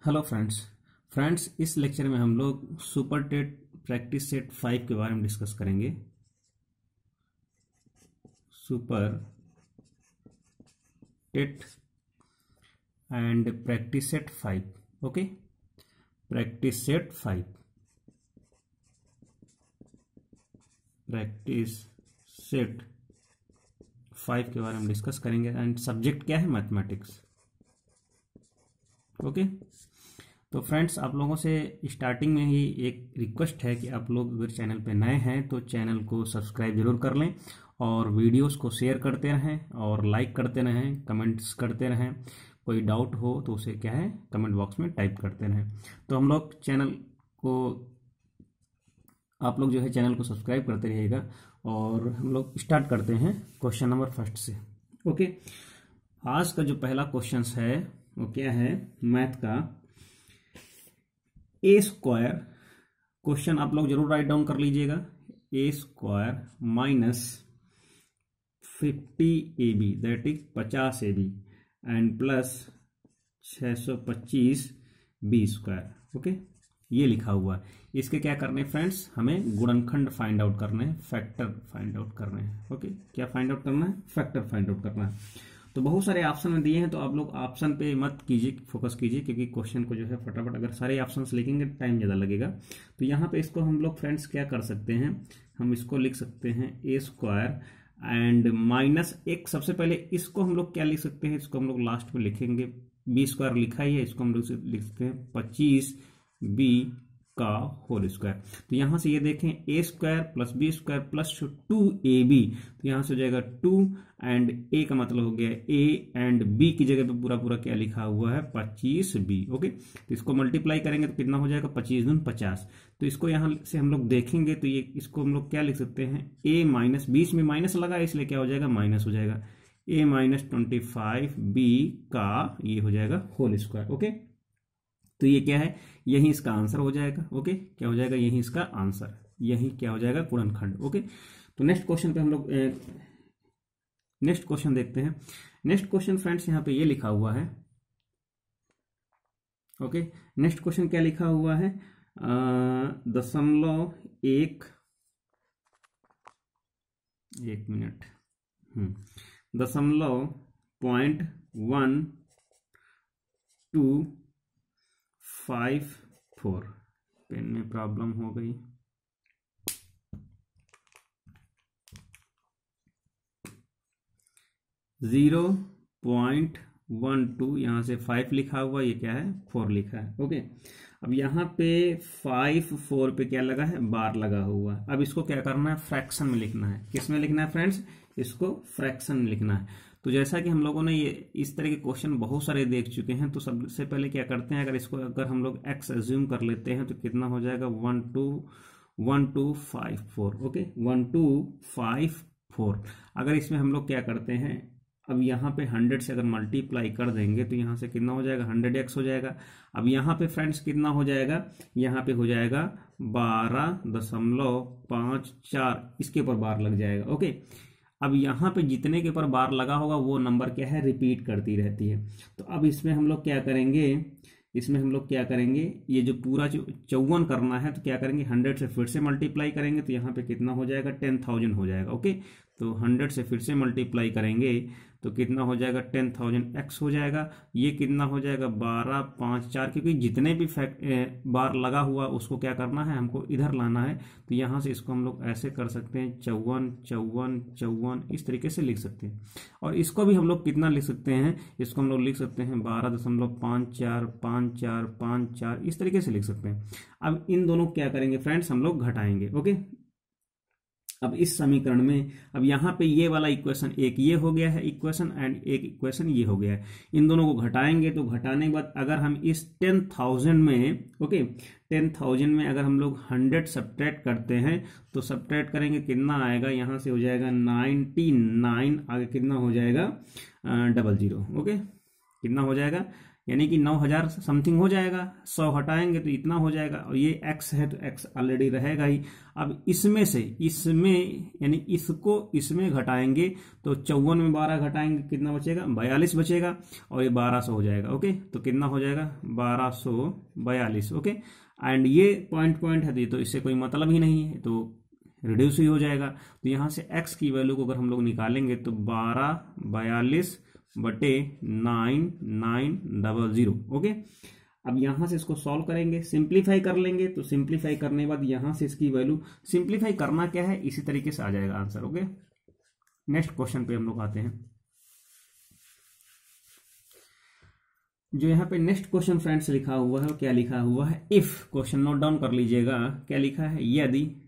Hello friends इस lecture में हम लोग सुपर टेट प्रैक्टिस सेट 5 के बारे में डिस्कस करेंगे। Super TET and practice set 5। Okay, practice set 5 के बारे में डिस्कस करेंगे एंड सब्जेक्ट क्या है? मैथमेटिक्स। ओके, तो फ्रेंड्स आप लोगों से स्टार्टिंग में ही एक रिक्वेस्ट है कि आप लोग अगर चैनल पे नए हैं तो चैनल को सब्सक्राइब जरूर कर लें और वीडियोस को शेयर करते रहें और लाइक करते रहें, कमेंट्स करते रहें। कोई डाउट हो तो उसे क्या है कमेंट बॉक्स में टाइप करते रहें। तो हम लोग आप लोग जो है चैनल को सब्सक्राइब करते रहिएगा और हम लोग स्टार्ट करते हैं क्वेश्चन नंबर फर्स्ट से। ओके, आज का जो पहला क्वेश्चन है वो क्या है? मैथ का ए स्क्वायर। क्वेश्चन आप लोग जरूर राइट डाउन कर लीजिएगा। A square minus 50ab that is 50ab and plus 625 B square. Okay, ये लिखा हुआ है। इसके क्या करने हैं फ्रेंड्स? हमें गुणनखंड फाइंड आउट करने हैं, फैक्टर फाइंड आउट करने हैं। ओके, क्या फाइंड आउट करना है? फैक्टर फाइंड आउट करना है। तो बहुत सारे ऑप्शन में दिए हैं, तो आप लोग ऑप्शन पे मत कीजिए, फोकस कीजिए, क्योंकि क्वेश्चन को जो है फटाफट अगर सारे ऑप्शंस लिखेंगे टाइम ज़्यादा लगेगा। तो यहाँ पे इसको हम लोग फ्रेंड्स क्या कर सकते हैं? हम इसको लिख सकते हैं ए स्क्वायर एंड माइनस एक। सबसे पहले इसको हम लोग क्या लिख सकते हैं? इसको हम लोग लास्ट में लिखेंगे। बी स्क्वायर लिखा ही है, इसको हम लोग लिख सकते हैं 25b का होल स्क्वायर। तो यहां से ये देखें, A square plus B square plus 2ab, तो यहां से हो जाएगा 2 एंड ए का मतलब हो गया ए एंड बी की जगह पे पूरा पूरा क्या लिखा हुआ है? 25b। ओके, तो इसको मल्टीप्लाई करेंगे तो कितना हो जाएगा? 25 दूनी 50। तो इसको यहां से हम लोग देखेंगे तो ये इसको हम लोग क्या लिख सकते हैं? ए माइनस, बीच में माइनस लगा है इसलिए क्या हो जाएगा? माइनस हो जाएगा। ए माइनस 25b का ये हो जाएगा होल स्क्वायर। ओके, तो ये क्या है? यही इसका आंसर हो जाएगा। ओके, क्या हो जाएगा? यही इसका आंसर, यही क्या हो जाएगा? गुणनखंड। ओके, तो नेक्स्ट क्वेश्चन पे हम लोग नेक्स्ट क्वेश्चन देखते हैं। नेक्स्ट क्वेश्चन फ्रेंड्स यहाँ पे ये लिखा हुआ है। ओके, नेक्स्ट क्वेश्चन क्या लिखा हुआ है? 0.1 एक मिनट 0.1254। पेन में प्रॉब्लम हो गई। जीरो 0.12, यहाँ से 5 लिखा हुआ, ये क्या है? 4 लिखा है। ओके, अब यहाँ पे 5 4 पे क्या लगा है? बार लगा हुआ है। अब इसको क्या करना है? फ्रैक्शन में लिखना है। किस में लिखना है फ्रेंड्स? इसको फ्रैक्शन में लिखना है। तो जैसा कि हम लोगों ने ये इस तरह के क्वेश्चन बहुत सारे देख चुके हैं, तो सबसे पहले क्या करते हैं? अगर हम लोग एक्स एज्यूम कर लेते हैं तो कितना हो जाएगा? 1254। ओके, 1254। अगर इसमें हम लोग क्या करते हैं? अब यहाँ पे 100 से अगर मल्टीप्लाई कर देंगे तो यहाँ से कितना हो जाएगा? 100x हो जाएगा। अब यहाँ पे फ्रेंड्स कितना हो जाएगा? यहाँ पे हो जाएगा 12.54, इसके ऊपर बार लग जाएगा। ओके, अब यहाँ पे जितने के ऊपर बार लगा होगा वो नंबर क्या है? रिपीट करती रहती है। तो अब इसमें हम लोग क्या करेंगे? ये जो पूरा जो 54 करना है तो क्या करेंगे? 100 से फिर से मल्टीप्लाई करेंगे तो यहाँ पे कितना हो जाएगा? 10,000 हो जाएगा। ओके, तो 100 से फिर से मल्टीप्लाई करेंगे तो कितना हो जाएगा? 10,000x हो जाएगा। ये कितना हो जाएगा? 1254, क्योंकि जितने भी बार लगा हुआ उसको क्या करना है? हमको इधर लाना है। तो यहाँ से इसको हम लोग ऐसे कर सकते हैं, 54 54 54, इस तरीके से लिख सकते हैं। और इसको भी हम लोग कितना लिख सकते हैं? इसको हम लोग लिख सकते हैं 12.545454, इस तरीके से लिख सकते हैं। अब इन दोनों क्या करेंगे फ्रेंड्स? हम लोग घटाएंगे। ओके, अब इस समीकरण में अब यहाँ पे ये वाला इक्वेशन एक ये हो गया है इक्वेशन एंड एक इक्वेशन ये हो गया है। इन दोनों को घटाएंगे तो घटाने के बाद अगर हम इस 10,000 में 10,000 में अगर हम लोग 100 सब्ट्रैक्ट करते हैं तो सब्ट्रैक्ट करेंगे कितना आएगा? यहाँ से हो जाएगा 99, आगे कितना हो जाएगा? 00। ओके, कितना हो जाएगा? यानी कि 9000 समथिंग हो जाएगा, 100 हटाएंगे तो इतना हो जाएगा, और ये x है तो x ऑलरेडी रहेगा ही। अब इसमें से इसमें यानी इसको इसमें घटाएंगे तो 54 में 12 घटाएंगे कितना बचेगा, 42 बचेगा, और ये 1200 हो जाएगा। ओके, तो कितना हो जाएगा, 1242। ओके, एंड ये पॉइंट है तो इससे कोई मतलब ही नहीं है, तो रिड्यूस ही हो जाएगा। तो यहाँ से x की वैल्यू को अगर हम लोग निकालेंगे तो 1242/9900। ओके, अब यहाँ से इसको सॉल्व करेंगे, सिंप्लीफाई कर लेंगे, तो सिंप्लीफाई करने के बाद यहाँ से इसकी वैल्यू, सिंप्लीफाई करना क्या है, इसी तरीके से आ जाएगा आंसर। ओके, नेक्स्ट क्वेश्चन पे हम लोग आते हैं। जो यहाँ पे नेक्स्ट क्वेश्चन फ्रेंड्स लिखा हुआ है, क्या लिखा हुआ है, इफ, क्वेश्चन नोट डाउन कर लीजिएगा, क्या लिखा है, यदि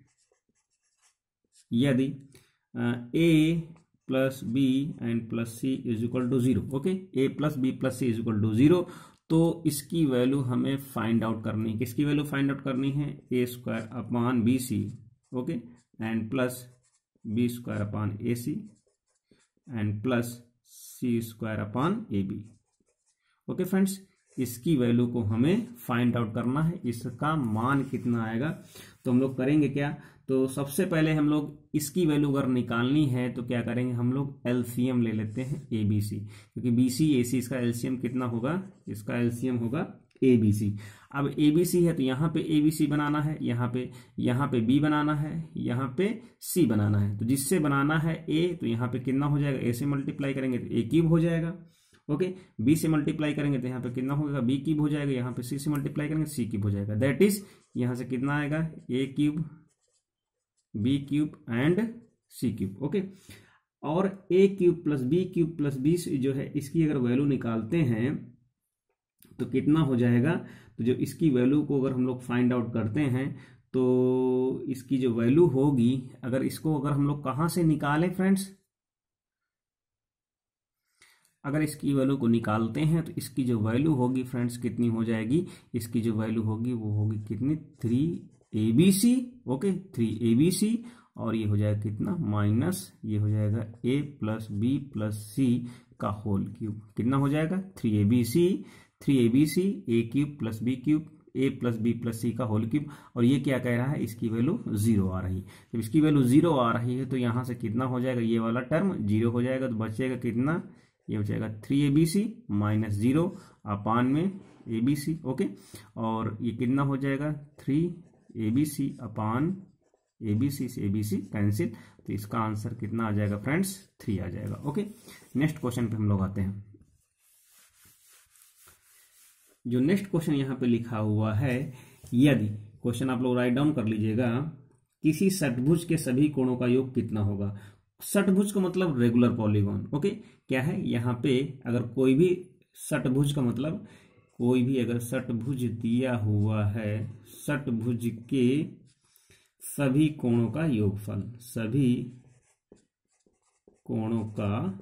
a plus B and plus C is equal to 0। Okay, a plus B plus C is equal to 0, तो इसकी वैल्यू हमें फाइंड आउट करनी है। किसकी वैल्यू फाइंड आउट करनी है, a² / bc, okay, and plus b² / ac and plus c² / ab। Okay friends, इसकी value को हमें फाइंड आउट करना है, इसका मान कितना आएगा। तो हम लोग करेंगे क्या, तो सबसे पहले हम लोग इसकी वैल्यू अगर निकालनी है तो क्या करेंगे, हम लोग एलसीएम ले लेते हैं ABC, क्योंकि BC AC इसका एलसीएम कितना होगा, इसका एलसीएम होगा ABC। अब ABC है तो यहाँ पे ABC बनाना है, यहाँ पे B बनाना है, यहाँ पे C बनाना है। तो जिससे बनाना है A, तो यहाँ पे कितना हो जाएगा, A से मल्टीप्लाई करेंगे तो A³ हो जाएगा। ओके, B से मल्टीप्लाई करेंगे तो यहाँ पे कितना होगा, B³ हो जाएगा, यहाँ पे C से मल्टीप्लाई करेंगे C³ हो जाएगा। दैट इज यहाँ से कितना आएगा, A³ B³ and C³। Okay, और A³ plus B³ plus B जो है, इसकी अगर वैल्यू निकालते हैं तो कितना हो जाएगा, तो जो इसकी वैल्यू को अगर हम लोग फाइंड आउट करते हैं तो इसकी जो वैल्यू होगी, अगर इसको अगर हम लोग कहाँ से निकालें फ्रेंड्स, अगर इसकी वैल्यू को निकालते हैं तो इसकी जो वैल्यू होगी फ्रेंड्स कितनी हो जाएगी, इसकी जो वैल्यू होगी वो होगी कितनी, 3ABC। ओके, 3ABC, और ये हो जाएगा कितना, माइनस ये हो जाएगा A plus B plus C का होल क्यूब, कितना हो जाएगा, 3ABC A³ plus B³ A plus B plus C का होल क्यूब। और ये क्या कह रहा है, इसकी वैल्यू 0 आ रही है। जब इसकी वैल्यू 0 आ रही है तो यहाँ से कितना हो जाएगा, ये वाला टर्म 0 हो जाएगा, तो बचेगा कितना, ये बचेगा 3ABC माइनस 0 अपान में ABC। ओके, और ये कितना हो जाएगा, 3ABC अपान ABC से ABC कैंसिल, तो इसका आंसर कितना आ जाएगा फ्रेंड्स, 3 आ जाएगा। ओके, नेक्स्ट क्वेश्चन पे हम लोग आते हैं। जो नेक्स्ट क्वेश्चन यहाँ पे लिखा हुआ है, यदि, क्वेश्चन आप लोग राइट डाउन कर लीजिएगा, किसी षटभुज के सभी कोणों का योग कितना होगा। षटभुज का मतलब रेगुलर पॉलीगॉन। ओके, क्या है, यहाँ पे अगर कोई भी षटभुज का मतलब कोई भी अगर षटभुज दिया हुआ है, षटभुज के सभी कोणों का योगफल, सभी कोणों का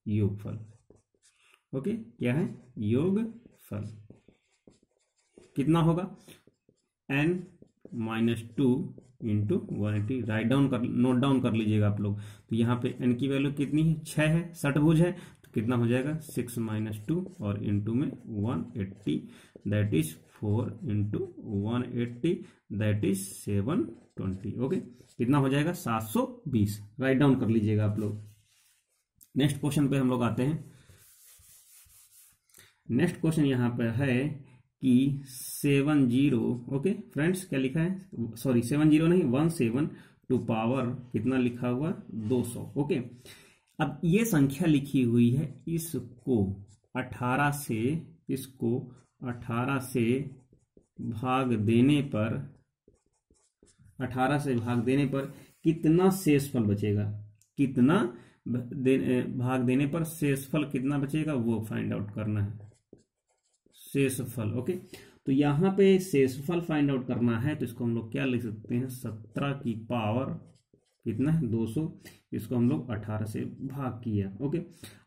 योगफल। ओके, क्या है, योगफल कितना होगा, n-2 इंटू 180। राइट डाउन कर, नोट डाउन कर लीजिएगा आप लोग। तो यहाँ पे n की वैल्यू कितनी है, 6 है, षटभुज है, तो कितना हो जाएगा, 6 - 2 और इंटू में 180, that is 4 into 180, that is 720। Okay, कितना हो जाएगा, 720। राइट डाउन कर लीजिएगा आप लोग। नेक्स्ट क्वेश्चन पे हम लोग आते हैं। नेक्स्ट क्वेश्चन यहाँ पे है कि 70, ओके फ्रेंड्स, क्या लिखा है, सॉरी 70 नहीं, 17 टू पावर कितना लिखा हुआ, 200। ओके, अब ये संख्या लिखी हुई है, इसको 18 से भाग देने पर, 18 से भाग देने पर कितना शेषफल बचेगा, कितना भाग देने पर शेषफल कितना बचेगा, वो फाइंड आउट करना है, शेषफल। ओके, तो यहाँ पे शेषफल फाइंड आउट करना है, तो इसको हम लोग क्या लिख सकते हैं, 17 की पावर कितना है, 200, इसको हम लोग 18 से भाग किया। ओके,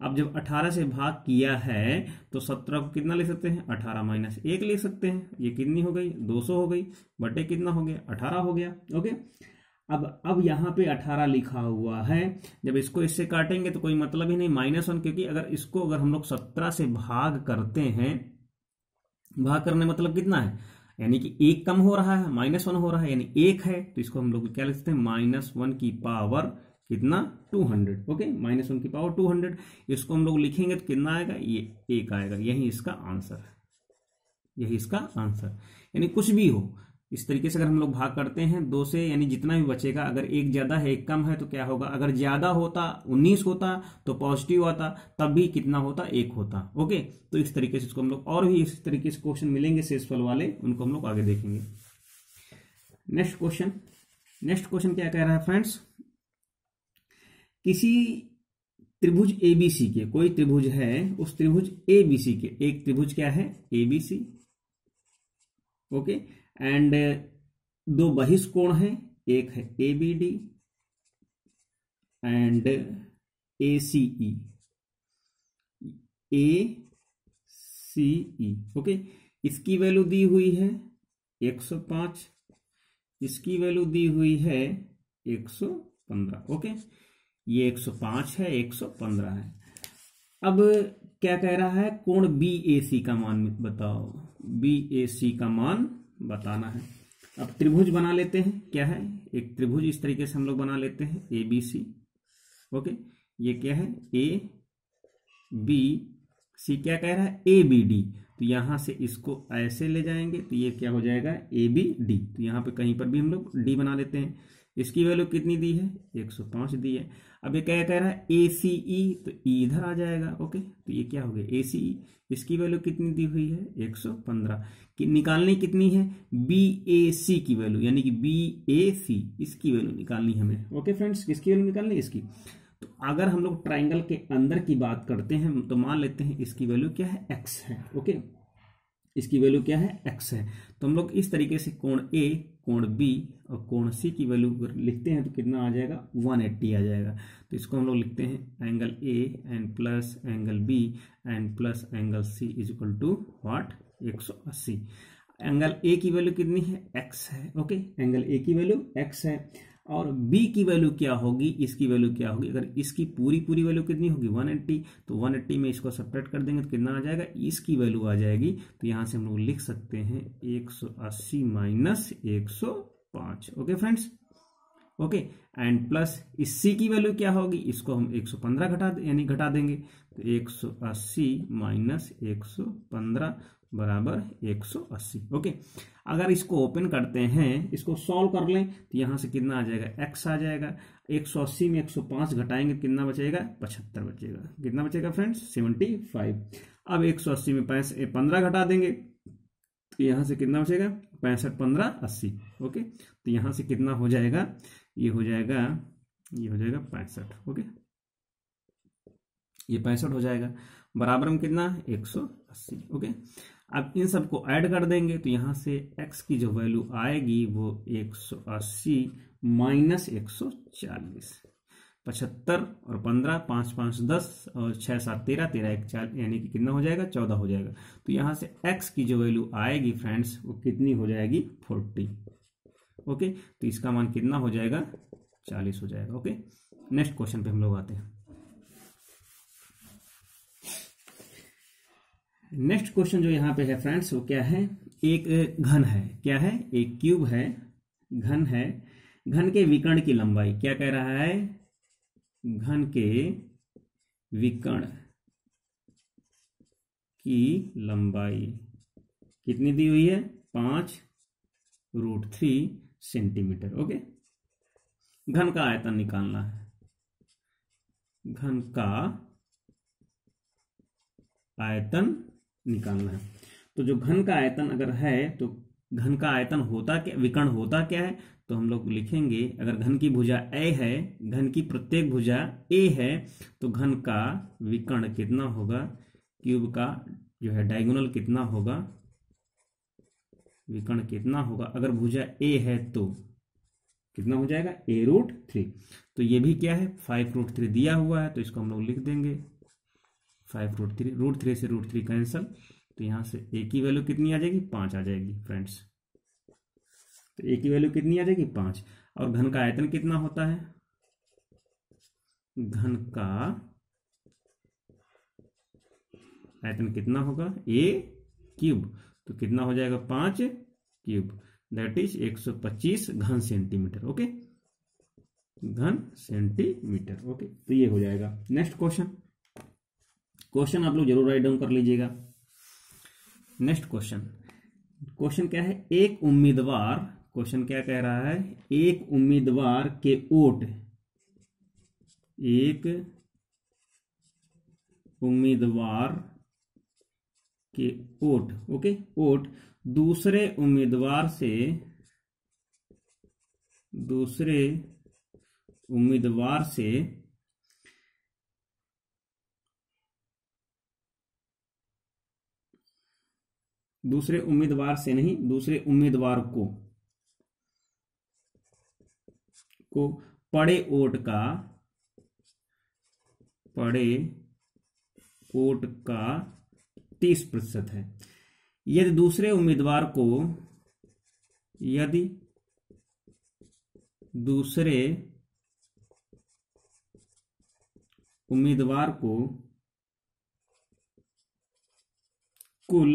अब जब 18 से भाग किया है तो 17 को कितना लिख सकते हैं, 18 माइनस 1 लिख सकते हैं। ये कितनी हो गई, 200 हो गई, बटे कितना हो गया, 18 हो गया। ओके, अब यहाँ पे 18 लिखा हुआ है, जब इसको इससे काटेंगे तो कोई मतलब ही नहीं, -1, क्योंकि अगर इसको अगर हम लोग 17 से भाग करते हैं भाग करने मतलब कितना है, यानी कि एक कम हो रहा है, -1 हो रहा है, यानी एक है, तो इसको हम लोग क्या लिखते हैं, -1 की पावर कितना 200। ओके, -1 की पावर 200, इसको हम लोग लिखेंगे तो कितना आएगा, ये एक आएगा। यही इसका आंसर है, यही इसका आंसर। यानी कुछ भी हो, इस तरीके से अगर हम लोग भाग करते हैं 2 से, यानी जितना भी बचेगा, अगर एक ज्यादा है एक कम है तो क्या होगा, अगर ज्यादा होता 19 होता तो पॉजिटिव आता, तब भी कितना होता, 1 होता। ओके, तो इस तरीके से इसको हम लोग, और भी इस तरीके से क्वेश्चन मिलेंगे शेषफल वाले, उनको हम लोग आगे देखेंगे। नेक्स्ट क्वेश्चन क्या कह रहा है फ्रेंड्स, किसी त्रिभुज एबीसी के, कोई त्रिभुज है, उस त्रिभुज एबीसी के, एक त्रिभुज क्या है, एबीसी। ओके, एंड 2 बहिष्कोण है, एक है ABD and ACE, ACE. Okay, इसकी वैल्यू दी हुई है 105, इसकी वैल्यू दी हुई है 115। ओके, ये 105 है, 115 है। अब क्या कह रहा है, कोण BAC का मान बताओ, BAC का मान बताना है। अब त्रिभुज बना लेते हैं, क्या है, एक त्रिभुज इस तरीके से हम लोग बना लेते हैं ABC। ओके, ये क्या है, ABC, क्या कह रहा है, ABD, तो यहां से इसको ऐसे ले जाएंगे तो ये क्या हो जाएगा, ABD। तो यहां पे कहीं पर भी हम लोग D बना लेते हैं। इसकी वैल्यू कितनी दी है, 105 दी है। अब ये क्या कह रहा है, ACE, तो E इधर आ जाएगा। ओके, तो ये क्या हो गया, ACE, इसकी वैल्यू कितनी दी हुई है, 115। कि निकालनी कितनी है, BAC की वैल्यू, यानी कि BAC, इसकी वैल्यू निकालनी हमें। ओके फ्रेंड्स, किसकी वैल्यू निकालनी है, इसकी। तो अगर हम लोग ट्राइंगल के अंदर की बात करते हैं तो मान लेते हैं इसकी वैल्यू क्या है, x है। ओके, इसकी वैल्यू क्या है, x है। तो हम लोग इस तरीके से कोण A, कोण B और कोण C की वैल्यू लिखते हैं तो कितना आ जाएगा, 180 आ जाएगा। तो इसको हम लोग लिखते हैं angle A and plus angle B and plus angle C is equal to what, 180। Angle A की वैल्यू कितनी है, x है। ओके, एंगल A की वैल्यू x है, और B की वैल्यू क्या होगी, इसकी वैल्यू क्या होगी, अगर इसकी पूरी वैल्यू कितनी होगी, 180, तो 180 में इसको सब्ट्रैक्ट कर देंगे तो कितना आ जाएगा, इसकी वैल्यू आ जाएगी। तो यहां से हम लोग लिख सकते हैं 180 minus 105। Okay friends, okay, and plus इस C की वैल्यू क्या होगी, इसको हम 115 यानी घटा देंगे, तो 180 माइनस 115 बराबर 180। ओके, अगर इसको ओपन करते हैं, इसको सॉल्व कर लें तो यहां से कितना आ जाएगा, x आ जाएगा। 180 में 105 घटाएंगे कितना बचेगा, 75 बचेगा। कितना बचेगा फ्रेंड्स, 75। अब 180 में 15 घटा देंगे तो यहां से कितना बचेगा, 65, 15, 80। ओके, तो यहां से कितना हो जाएगा, ये हो जाएगा 65। ओके, ये 65 हो जाएगा, बराबर में कितना, 180। ओके, अब इन सबको ऐड कर देंगे तो यहां से x की जो वैल्यू आएगी वो 180 माइनस 140, 75 और 15, 5 5 10 और 6 7 13, 13 1 4, यानी कि कितना हो जाएगा, 14 हो जाएगा। तो यहां से x की जो वैल्यू आएगी फ्रेंड्स वो कितनी हो जाएगी, 40। ओके, तो इसका मान कितना हो जाएगा, 40 हो जाएगा। ओके, नेक्स्ट क्वेश्चन पे हम लोग आते हैं। नेक्स्ट क्वेश्चन जो यहाँ पे है फ्रेंड्स वो क्या है, एक घन है, क्या है, एक क्यूब है, घन है, घन के विकर्ण की लंबाई, क्या कह रहा है, घन के विकर्ण की लंबाई कितनी दी हुई है, 5√3 सेंटीमीटर। ओके, घन का आयतन निकालना है, घन का आयतन निकालना है। तो जो घन का आयतन अगर है तो घन का आयतन होता क्या, विकर्ण होता क्या है, तो हम लोग लिखेंगे अगर घन की भुजा a है, घन की प्रत्येक भुजा a है, तो घन का विकर्ण कितना होगा, क्यूब का जो है डायगोनल कितना होगा, विकर्ण कितना होगा, अगर भुजा a है तो कितना हो जाएगा, a√3। तो ये भी क्या है, 5√3 दिया हुआ है, तो इसको हम लोग लिख देंगे 5√3, √3 से √3 कैंसल, तो यहां से a की वैल्यू कितनी आ जाएगी, 5 आ जाएगी फ्रेंड्स। तो a की वैल्यू कितनी आ जाएगी, 5। और घन का आयतन कितना होता है, घन का आयतन कितना होगा, a³ तो कितना हो जाएगा 5 क्यूब, दैट इज 125 घन सेंटीमीटर। ओके, घन सेंटीमीटर। ओके, तो ये हो जाएगा। नेक्स्ट क्वेश्चन आप लोग जरूर राइट डाउन कर लीजिएगा। नेक्स्ट क्वेश्चन क्या है, एक उम्मीदवार, क्वेश्चन क्या कह रहा है, एक उम्मीदवार के वोट, एक उम्मीदवार के वोट, ओके, वोट दूसरे उम्मीदवार से दूसरे उम्मीदवार को पड़े वोट का 30% है। यदि दूसरे उम्मीदवार को कुल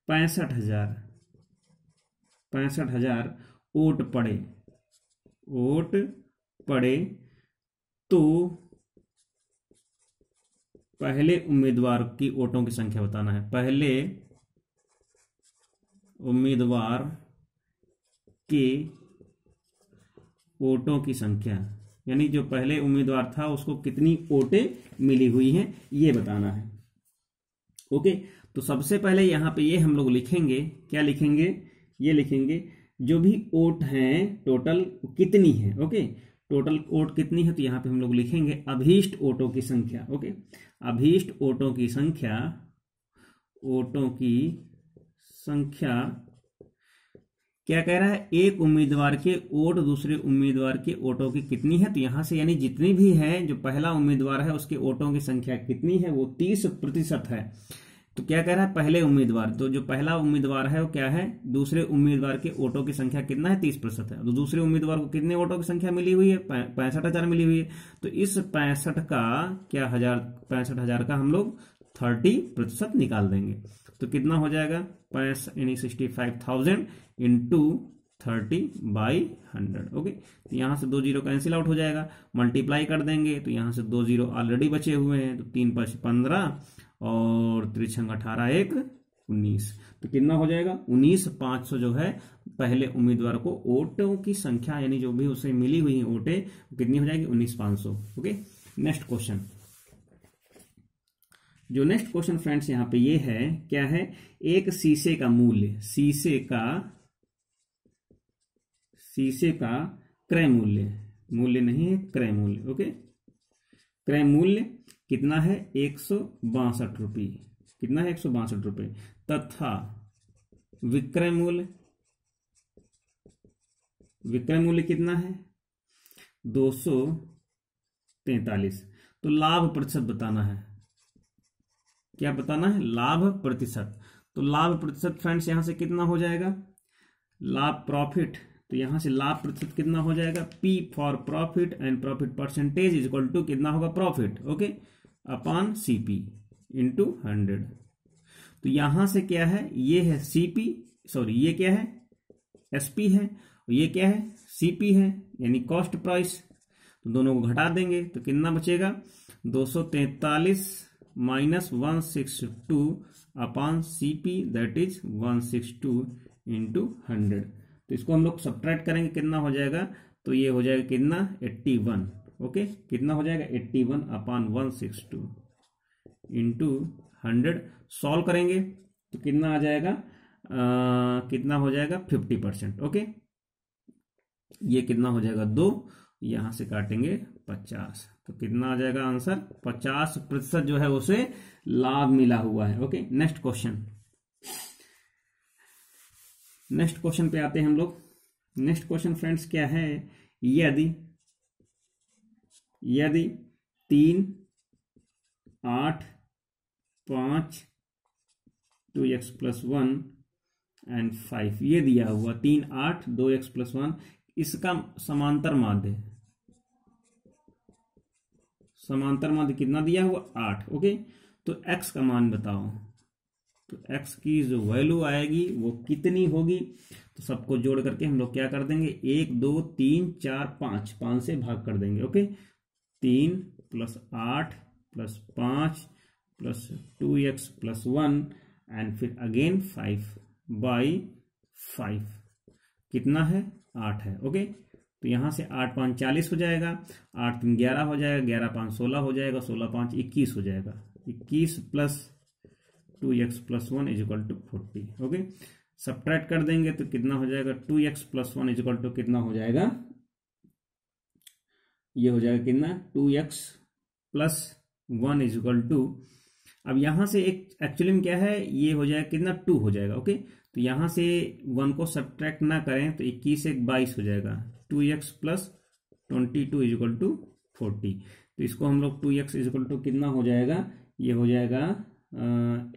65,000 वोट पड़े तो पहले उम्मीदवार की वोटों की संख्या बताना है। पहले उम्मीदवार के वोटों की संख्या, यानी जो पहले उम्मीदवार था उसको कितनी वोटें मिली हुई हैं, ये बताना है। ओके, तो सबसे पहले यहां पे ये हम लोग लिखेंगे, क्या लिखेंगे, ये लिखेंगे जो भी वोट हैं टोटल कितनी है। ओके, टोटल वोट कितनी है, तो यहां पे हम लोग लिखेंगे अभीष्ट वोटों की संख्या। ओके, अभीष्ट वोटों की संख्या क्या कह रहा है, एक उम्मीदवार के वोट दूसरे उम्मीदवार के वोटों की कितनी है, तो यहां से यानी जितनी भी है, जो पहला उम्मीदवार है उसके वोटों की संख्या कितनी है, वो 30% है। तो क्या कह रहा है, पहले उम्मीदवार, तो जो पहला उम्मीदवार है वो क्या है, दूसरे उम्मीदवार के वोटों की संख्या कितना है, 30% है। तो दूसरे उम्मीदवार को कितने वोटों की संख्या मिली हुई है, 65,000 मिली हुई है। तो इस 65,000 का हम लोग 30% निकाल देंगे। तो कितना हो जाएगा, 65,000 इंटू 30/100। ओके, तो यहां से 2 जीरो कैंसिल आउट हो जाएगा, मल्टीप्लाई कर देंगे तो यहां से 2 जीरो ऑलरेडी बचे हुए हैं, तो 3 × 5 = 15 और 3 × 18 = 19। तो कितना हो जाएगा, 19,500 जो है पहले उम्मीदवार को वोटों की संख्या, यानी जो भी उसे मिली हुई वोटें कितनी हो जाएगी, 19,500। ओके, नेक्स्ट क्वेश्चन, जो नेक्स्ट क्वेश्चन फ्रेंड्स यहां पे ये है, क्या है, एक शीशे का मूल्य, शीशे का क्रय मूल्य नहीं है, क्रय मूल्य। ओके, क्रय मूल्य कितना है, 162 रुपये, कितना है, 162 रुपये, तथा विक्रय मूल्य कितना है, 243। तो लाभ प्रतिशत बताना है, क्या बताना है, लाभ प्रतिशत। तो लाभ प्रतिशत फ्रेंड्स यहां से कितना हो जाएगा, लाभ प्रॉफिट, तो यहां से लाभ प्रतिशत कितना हो जाएगा, P for profit and profit percentage equal to कितना होगा, profit, okay, upon CP into 100। तो यहां से क्या है, ये है CP, सॉरी ये क्या है, SP है, और ये क्या है, CP है, यानी कॉस्ट प्राइस। तो दोनों को घटा देंगे तो कितना बचेगा, 243 minus 162 upon CP, that is 162 into 100। तो इसको हम लोग सब्ट्रैक्ट करेंगे, कितना हो जाएगा, तो ये हो जाएगा कितना, 81। ओके, कितना हो जाएगा, 81 अपॉन 162 इंटू 100। सॉल्व करेंगे तो कितना आ जाएगा, कितना हो जाएगा, 50%। ओके, ये कितना हो जाएगा, 2, यहां से काटेंगे 50, तो कितना आ जाएगा आंसर, 50% जो है उसे लाभ मिला हुआ है। ओके, नेक्स्ट क्वेश्चन पे आते हैं हम लोग। नेक्स्ट क्वेश्चन फ्रेंड्स क्या है, यदि 3, 8, 5, 2x + 1 एंड 5 ये दिया हुआ, 3, 8, 2x + 1, इसका समांतर माध्य कितना दिया हुआ, 8। ओके, तो x का मान बताओ, तो x की जो वैल्यू आएगी वो कितनी होगी, तो सबको जोड़ करके हम लोग क्या कर देंगे, 1 2 3 4 5, 5 से भाग कर देंगे। ओके, 3 + 8 + 5 + 2x + 1 एंड फिर अगेन 5/5 कितना है, 8 है। ओके, तो यहां से 8 5 40 हो जाएगा, 8 3 11 हो जाएगा, 11 5 16 हो जाएगा, 16 5 21 हो जाएगा, 21 + 2x + 1 = 40। ओके, सब्ट्रैक्ट कर देंगे तो कितना हो जाएगा, 2x + 1 = कितना हो जाएगा, ये हो जाएगा कितना, 2x + 1 = अब यहां से एक एक्चुअली में क्या है, ये हो जाएगा कितना, 2 हो जाएगा। ओके, तो यहां से 1 को सब्ट्रैक्ट ना करें तो 21 1 22 हो जाएगा, 2x + 22 = 40। तो इसको हम लोग 2x = कितना हो जाएगा, ये हो जाएगा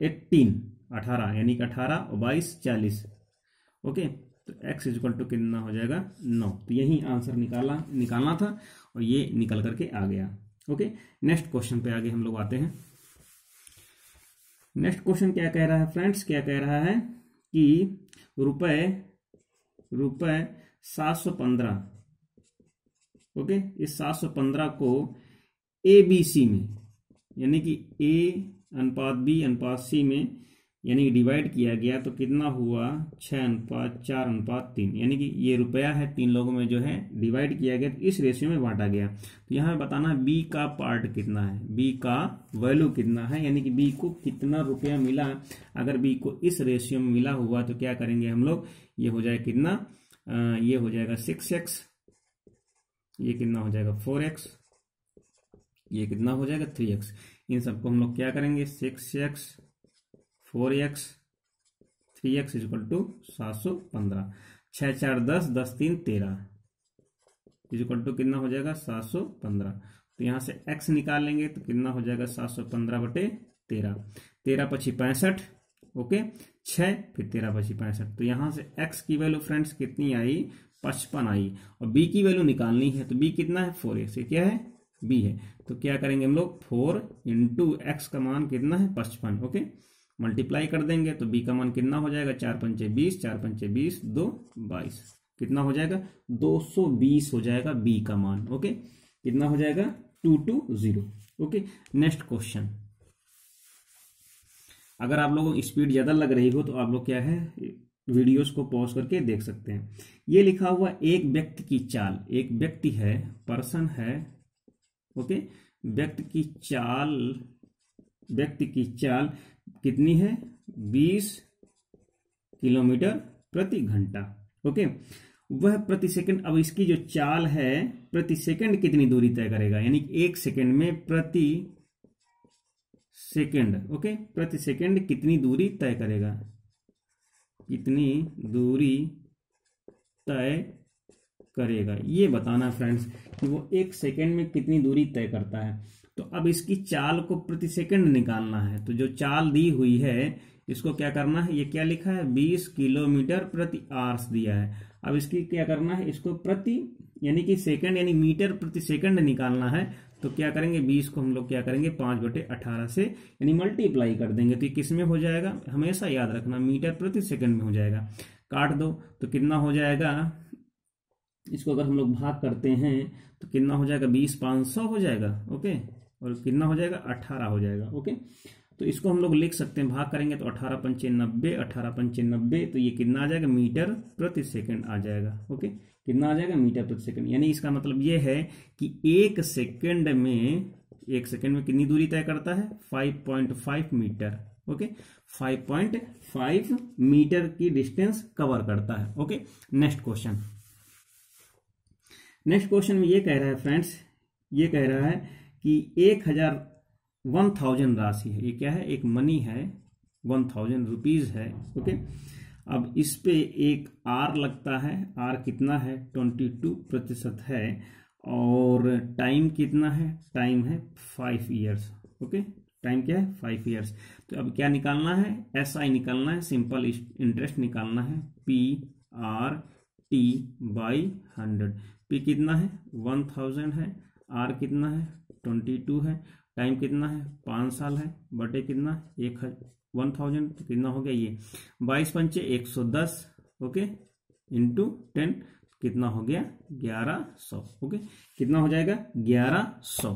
18 यानी कि 18 और 22 40। ओके, तो x = कितना हो जाएगा, 9। तो यही आंसर निकालना था और ये निकल करके आ गया। ओके, नेक्स्ट क्वेश्चन पे आगे हम लोग आते हैं। नेक्स्ट क्वेश्चन क्या कह रहा है फ्रेंड्स, क्या कह रहा है कि रुपए 715, ओके, इस 715 को ABC में यानी कि A/B/C में यानी डिवाइड किया गया तो कितना हुआ, 6:4:3, यानी कि ये रुपया है, 3 लोगों में जो है डिवाइड किया गया, तो इस रेशियो में बांटा गया। तो यहाँ बताना है बी का पार्ट कितना है, बी का वैल्यू कितना है, यानी कि बी को कितना रुपया मिला। अगर बी को इस रेशियो में मिला हुआ तो क्या करेंगे हम लोग, ये हो जाएगा कितना, ये हो जाएगा 6x, ये कितना हो जाएगा 4x, ये कितना हो जाएगा 3x। इन सबको हम लोग क्या करेंगे, 6x 4x 3x = 715, 6 4 10 10 3 13 = कितना हो जाएगा 715। तो यहां से x निकाल लेंगे तो कितना हो जाएगा 715/13, 13 × 5 = 65। ओके, 6 फिर 13 × 5 = 65। तो यहां से x की वैल्यू फ्रेंड्स कितनी आई, 55 आई, और b की वैल्यू निकालनी है तो b कितना है 4x, ये क्या है b है। तो क्या करेंगे हम लोग, 4 × x का मान कितना है 55। ओके, मल्टीप्लाई कर देंगे तो b का मान कितना हो जाएगा, 4 × 5 = 20, 4 × 5 = 20, 2 22, कितना हो जाएगा 220 हो जाएगा b का मान। ओके, कितना हो जाएगा 220। Okay, next question. अगर आप लोगों को स्पीड ज्यादा लग रही हो तो आप लोग क्या है, वीडियोस को पॉज करके देख सकते हैं। ये लिखा हुआ एक व्यक्ति की चाल, एक व्यक्ति है, पर्सन है। ओके, व्यक्ति की चाल कितनी है, 20 किलोमीटर/घंटा। ओके, वह प्रति सेकंड, अब इसकी जो चाल है प्रति सेकंड कितनी दूरी तय करेगा, यानी 1 सेकंड में प्रति सेकंड, ओके, प्रति सेकंड कितनी दूरी तय करेगा, कितनी दूरी तय करेगा, ये बताना फ्रेंड्स कि वो 1 सेकंड में कितनी दूरी तय करता है। तो अब इसकी चाल को प्रति सेकंड निकालना है, तो जो चाल दी हुई है इसको क्या करना है, ये क्या लिखा है 20 किलोमीटर/आवर्स दिया है। अब इसकी क्या करना है, इसको प्रति यानी कि सेकंड यानी मीटर/सेकंड निकालना है। तो क्या करेंगे, 20 को हम लोग क्या करेंगे 5/18 से यानी मल्टीप्लाई कर देंगे, तो ये किस में हो जाएगा, हमेशा याद रखना मीटर/सेकंड में हो जाएगा। काट दो तो कितना हो जाएगा, इसको अगर हम लोग भाग करते हैं तो कितना हो जाएगा 20 500 हो जाएगा। ओके, और कितना हो जाएगा 18 हो जाएगा। ओके, तो इसको हम लोग लिख सकते हैं, भाग करेंगे तो 18 पंचे 90, 18 पंचे 90, तो ये कितना आ जाएगा मीटर/सेकंड आ जाएगा। ओके, कितना आ जाएगा मीटर/सेकंड, यानी इसका मतलब ये है कि 1 सेकंड में कितनी दूरी तय करता है 5.5 मीटर। ओके, 5.5 मीटर की डिस्टेंस कवर करता है। ओके, नेक्स्ट क्वेश्चन में ये कह रहा है फ्रेंड्स, ये कह रहा है कि 1000 राशि है, ये क्या है, एक मनी है, 1000 रुपीज है। ओके, अब इस पे एक आर लगता है, आर कितना है 22% है, और टाइम कितना है, टाइम है 5 ईयर्स। ओके, टाइम क्या है 5 ईयर्स। तो अब क्या निकालना है, SI निकालना है, सिंपल इंटरेस्ट निकालना है, PRT/100। P कितना है 1000 है, R कितना है 22 है, टाइम कितना है 5 साल है, बटे कितना 1000, तो कितना हो गया ये 22 पंचे 110, ओके, इंटू 10 कितना हो गया 1100, ओके, कितना हो जाएगा 1100।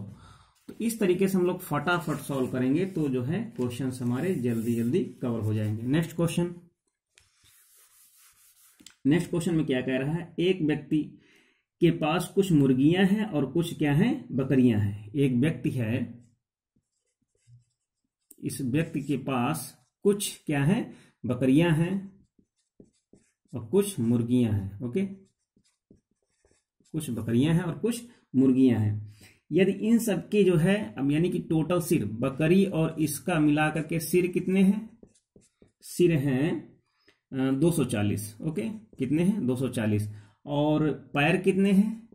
तो इस तरीके से हम लोग फटाफट सॉल्व करेंगे तो जो है क्वेश्चन हमारे जल्दी जल्दी कवर हो जाएंगे। नेक्स्ट क्वेश्चन में क्या कह रहा है, एक व्यक्ति के पास कुछ मुर्गियां हैं और कुछ क्या है बकरियां हैं। एक व्यक्ति है, इस व्यक्ति के पास कुछ क्या है बकरियां हैं और कुछ मुर्गियां हैं, ओके, कुछ बकरियां हैं और कुछ मुर्गियां हैं। यदि इन सब के जो है अब यानी कि टोटल सिर बकरी और इसका मिलाकर के सिर कितने हैं, सिर हैं 240, ओके, कितने हैं 240, और पैर कितने हैं,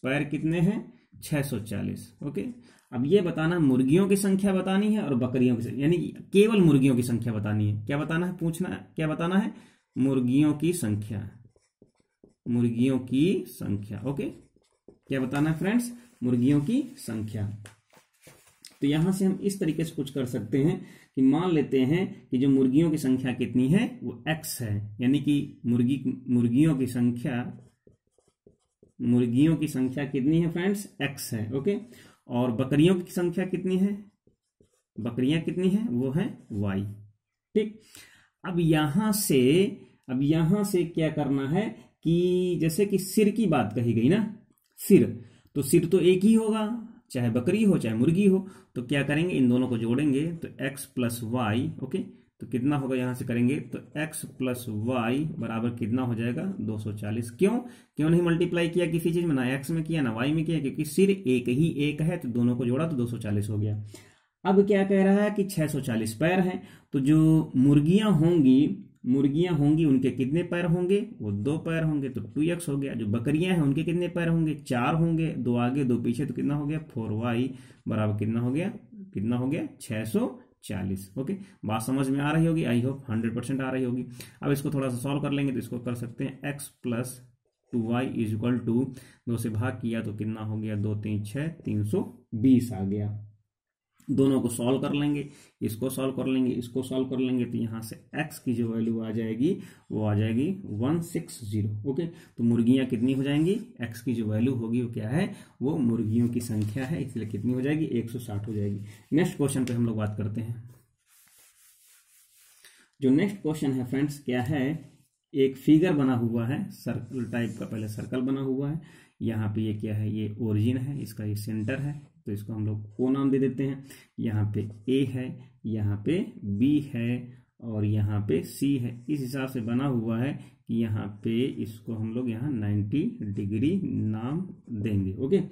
पैर कितने हैं 640, ओके। अब ये बताना मुर्गियों की संख्या बतानी है और बकरियों की संख्या, यानी केवल मुर्गियों की संख्या बतानी है। क्या बताना है, पूछना क्या बताना है, मुर्गियों की संख्या, मुर्गियों की संख्या, ओके, क्या बताना है फ्रेंड्स, मुर्गियों की संख्या। तो यहां से हम इस तरीके से कुछ कर सकते हैं कि मान लेते हैं कि जो मुर्गियों की संख्या कितनी है वो x है, यानी कि मुर्गियों की संख्या कितनी है फ्रेंड्स x है, ओके, और बकरियों की संख्या कितनी है, बकरियां कितनी है वो है y, ठीक। अब यहां से क्या करना है कि जैसे कि सिर की बात कही गई ना, सिर तो एक ही होगा, चाहे बकरी हो चाहे मुर्गी हो, तो क्या करेंगे इन दोनों को जोड़ेंगे तो x प्लस वाई, ओके, तो कितना होगा यहां से करेंगे तो x प्लस वाई बराबर कितना हो जाएगा 240। क्यों नहीं मल्टीप्लाई किया किसी चीज में, ना x में किया ना y में किया, क्योंकि सिर एक है तो दोनों को जोड़ा तो 240 हो गया। अब क्या कह रहा है कि 640 पैर हैं, तो जो मुर्गियां होंगी उनके कितने पैर होंगे, वो 2 पैर होंगे, तो 2x हो गया। जो बकरियां हैं उनके कितने पैर होंगे, 4 होंगे, 2 आगे 2 पीछे, तो कितना हो गया 4y बराबर कितना हो गया 640, ओके। बात समझ में आ रही होगी, आई होप 100% आ रही होगी। अब इसको थोड़ा सा सॉल्व कर लेंगे तो इसको कर सकते हैं x plus 2y is equal to 2 से भाग किया तो कितना हो गया 2 3 6 320 आ गया। दोनों को सॉल्व कर लेंगे, इसको सॉल्व कर लेंगे, इसको सॉल्व कर लेंगे, तो यहां से x की जो वैल्यू आ जाएगी वो आ जाएगी 160, ओके। तो मुर्गियां कितनी हो जाएंगी, x की जो वैल्यू होगी वो क्या है, वो मुर्गियों की संख्या है, इसलिए कितनी हो जाएगी 160 हो जाएगी। नेक्स्ट क्वेश्चन पे हम लोग बात करते हैं। जो नेक्स्ट क्वेश्चन है फ्रेंड्स क्या है, एक फिगर बना हुआ है सर्कल टाइप का, पहले सर्कल बना हुआ है, यहाँ पे ये क्या है, ये ओरिजिन है, इसका ये सेंटर है, तो इसको हम लोग O नाम दे देते हैं। यहाँ पे A है, यहाँ पे B है और यहाँ पे C है। इस हिसाब से बना हुआ है कि यहाँ पे इसको हम लोग यहाँ 90 डिग्री नाम देंगे, ओके।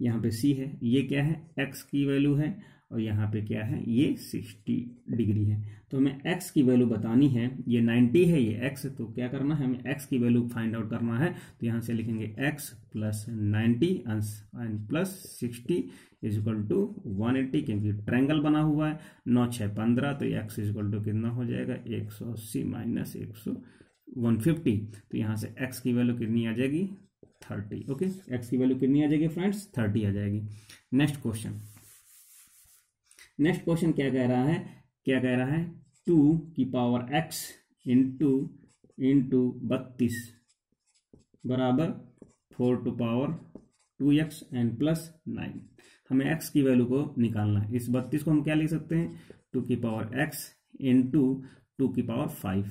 यहाँ पे C है, ये क्या है x की वैल्यू है, और यहाँ पे क्या है ये 60 डिग्री है। तो हमें x की वैल्यू बतानी है, ये 90 है ये x, तो क्या करना है हमें x की वैल्यू फाइंड आउट करना है। तो यहाँ से लिखेंगे x plus 90 and plus 60 is equal to 180, क्योंकि ट्रायंगल बना हुआ है 9 6 15, तो x इज इक्वल टू कितना हो जाएगा 180 माइनस 150। तो यहाँ से x की वैल्यू कितनी आ जाएगी 30, ओके। x की वैल्यू कितनी आ जाएगी फ्रेंड्स 30 आ जाएगी। नेक्स्ट क्वेश्चन क्या कह रहा है 2 की पावर x इंटू 32 बराबर 4 to power 2x and plus 9। हमें x की वैल्यू को निकालना है। इस 32 को हम क्या लिख सकते हैं 2 की पावर x इंटू 2 की पावर 5,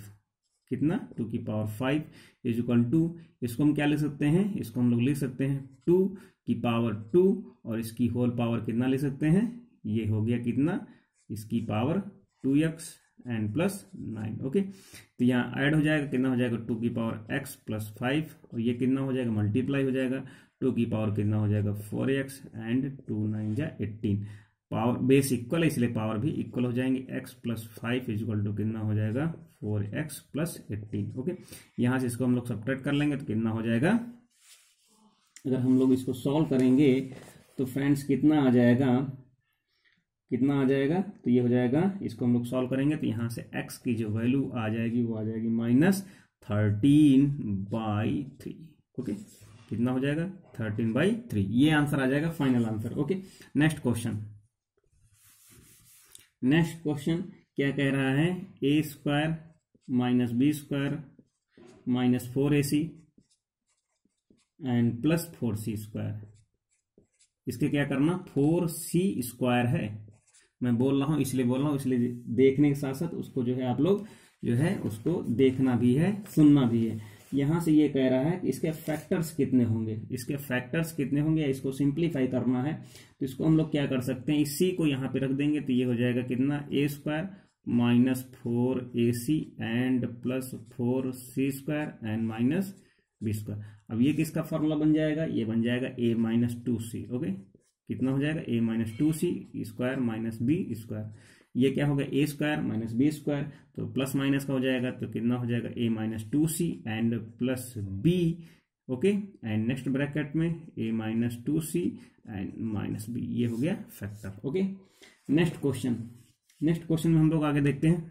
कितना 2 की पावर 5 इज इक्वल टू, इसको हम क्या लिख सकते हैं, इसको हम लोग लिख सकते हैं 2 की पावर 2 और इसकी होल पावर कितना लिख सकते हैं, ये हो गया कितना, इसकी power 2x and plus 9, okay. तो यहाँ ऐड हो जाएगा, कितना हो जाएगा 2 की पावर x प्लस 5 और ये कितना हो जाएगा मल्टीप्लाई हो जाएगा, 2 की पावर कितना हो जाएगा 4x एंड 2 9 जा 18। पावर बेस इक्वल है इसलिए पावर भी इक्वल हो जाएंगे, x plus 5 is equal to कितना हो जाएगा 4x प्लस 18, ओके। यहाँ से इसको हम लोग सब्ट्रैक्ट कर लेंगे तो कितना हो जाएगा, अगर हम लोग इसको सॉल्व करेंगे तो फ्रेंड्स कितना आ जाएगा, तो ये हो जाएगा, इसको हम लोग सॉल्व करेंगे तो यहाँ से x की जो वैल्यू आ जाएगी वो आ जाएगी -13/3, ओके। कितना हो जाएगा 13/3। ये आंसर आ जाएगा final answer. Okay, next question क्या कह रहा है, a² - b² - 4ac and plus 4c²। इसके क्या करना, 4c² है, मैं बोल रहा हूं इसलिए बोल रहा हूं, इसलिए देखने के साथ साथ उसको जो है आप लोग जो है उसको देखना भी है, सुनना भी है। यहां से ये कह रहा है कि इसके फैक्टर्स कितने होंगे, इसके फैक्टर्स कितने होंगे, इसको सिंप्लीफाई करना है। तो इसको हम लोग क्या कर सकते हैं, इस c को यहां पे रख देंगे तो ये हो जाएगा कितना, a² - 4ac and plus 4c² and minus b²। अब ये किसका फॉर्मूला बन जाएगा, ये बन जाएगा a - 2c। ओके, कितना हो जाएगा, a - 2c² माइनस b²। ये क्या होगा, a² माइनस b², तो प्लस माइनस का हो जाएगा, तो कितना हो जाएगा a - 2c and plus b। Okay, and next bracket में a - 2c and minus b, ये हो गया फैक्टर। ओके, नेक्स्ट क्वेश्चन में हम लोग आगे देखते हैं।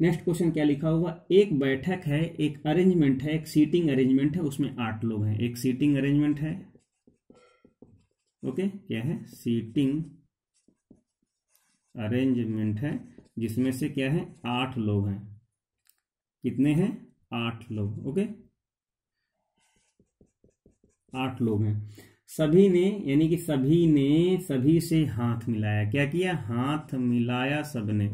नेक्स्ट क्वेश्चन क्या लिखा हुआ, एक बैठक है, एक अरेंजमेंट है, एक सीटिंग अरेंजमेंट है, उसमें 8 लोग हैं। एक सीटिंग अरेंजमेंट है, ओके, क्या है, सीटिंग अरेंजमेंट है, जिसमें से क्या है 8 लोग हैं। कितने हैं, 8 लोग। ओके, 8 लोग हैं। सभी ने, यानी कि सभी ने सभी से हाथ मिलाया। क्या किया, हाथ मिलाया सबने।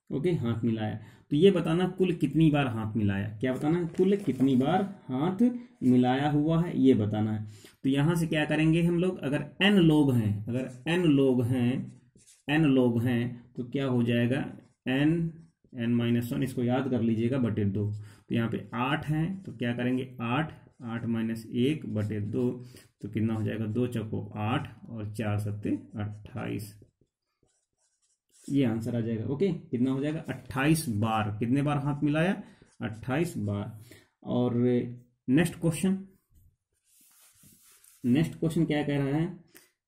ओके, हाथ मिलाया। तो ये बताना कुल कितनी बार हाथ मिलाया, क्या बताना है, कुल कितनी बार हाथ मिलाया हुआ है, ये बताना है। तो यहां से क्या करेंगे हम लोग, अगर n लोग हैं, अगर n लोग हैं तो क्या हो जाएगा, n-1, इसको याद कर लीजिएगा, बटे 2। तो यहाँ पे 8 हैं, तो क्या करेंगे, 8 - 1 बटे 2, तो कितना हो जाएगा, 2 चौको 8 और 4 सत्ते 28। ये आंसर आ जाएगा। ओके, कितना हो जाएगा, 28 बार। कितने बार हाथ मिलाया, 28 बार। और नेक्स्ट क्वेश्चन क्या कह रहा है,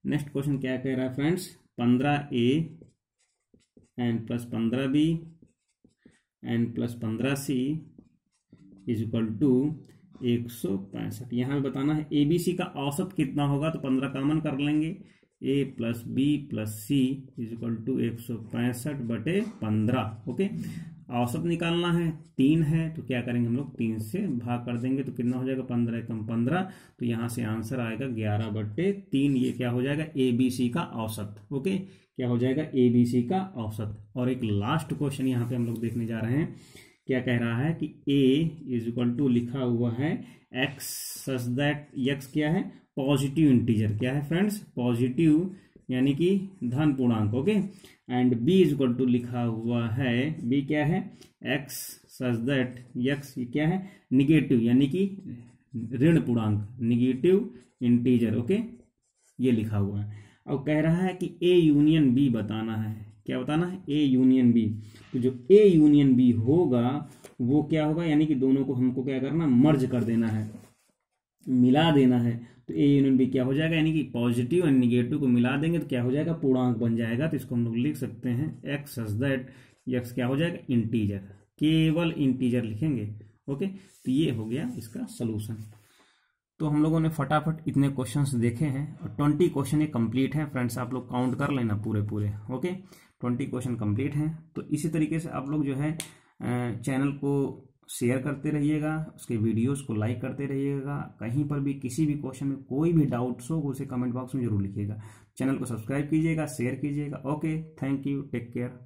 नेक्स्ट क्वेश्चन क्या कह रहा है friends, 15a and plus 15b and plus 15c is equal to 165। यहां पे बताना है abc का औसत कितना होगा, तो 15 कॉमन कर लेंगे, a plus b plus c is equal to 165 बटे 15। ओके, औसत निकालना है, 3 है, तो क्या करेंगे हम लोग, 3 से भाग कर देंगे, तो कितना हो जाएगा, 15 कम 15, तो यहां से आंसर आएगा 11 बटे 3। ये क्या हो जाएगा, abc का औसत। ओके, क्या हो जाएगा, abc का औसत। और एक लास्ट क्वेश्चन यहाँ पे हम लोग देखने जा रहे हैं। क्या कह रहा है कि a इज इक्वल टू लिखा हुआ है x सच दैट x क्या है, पॉजिटिव इंटीजर। क्या है फ्रेंड्स, पॉजिटिव यानी कि धन पूर्णांक। Okay, and b is equal to लिखा हुआ है, b क्या है, x सच दैट x क्या है, निगेटिव यानी कि ऋण पूर्णांक, निगेटिव इंटीजर। ओके, ये लिखा हुआ है। अब कह रहा है कि a यूनियन b बताना है। क्या बताना है, a यूनियन b। तो जो a यूनियन b होगा वो क्या होगा, यानी कि दोनों को हमको क्या करना, मर्ज कर देना है, मिला देना है। तो a यूनियन b क्या हो जाएगा, यानी कि पॉजिटिव और निगेटिव को मिला देंगे तो क्या हो जाएगा, पूर्णांक बन जाएगा। तो इसको हम लोग लिख सकते हैं x सच दैट x क्या हो जाएगा, इंटीजर, केवल इंटीजर लिखेंगे। ओके, तो ये हो गया इसका सोल्यूशन। तो हम लोगों ने फटाफट इतने क्वेश्चंस देखे हैं और 20 क्वेश्चन ये कंप्लीट हैं फ्रेंड्स, आप लोग काउंट कर लेना पूरे। ओके, 20 क्वेश्चन कंप्लीट हैं। तो इसी तरीके से आप लोग जो है चैनल को शेयर करते रहिएगा, उसके वीडियोस को लाइक करते रहिएगा। कहीं पर भी किसी भी क्वेश्चन में कोई भी डाउट्स हो उसे कमेंट बॉक्स में जरूर लिखिएगा। चैनल को सब्सक्राइब कीजिएगा, शेयर कीजिएगा। Okay, thank you, take care.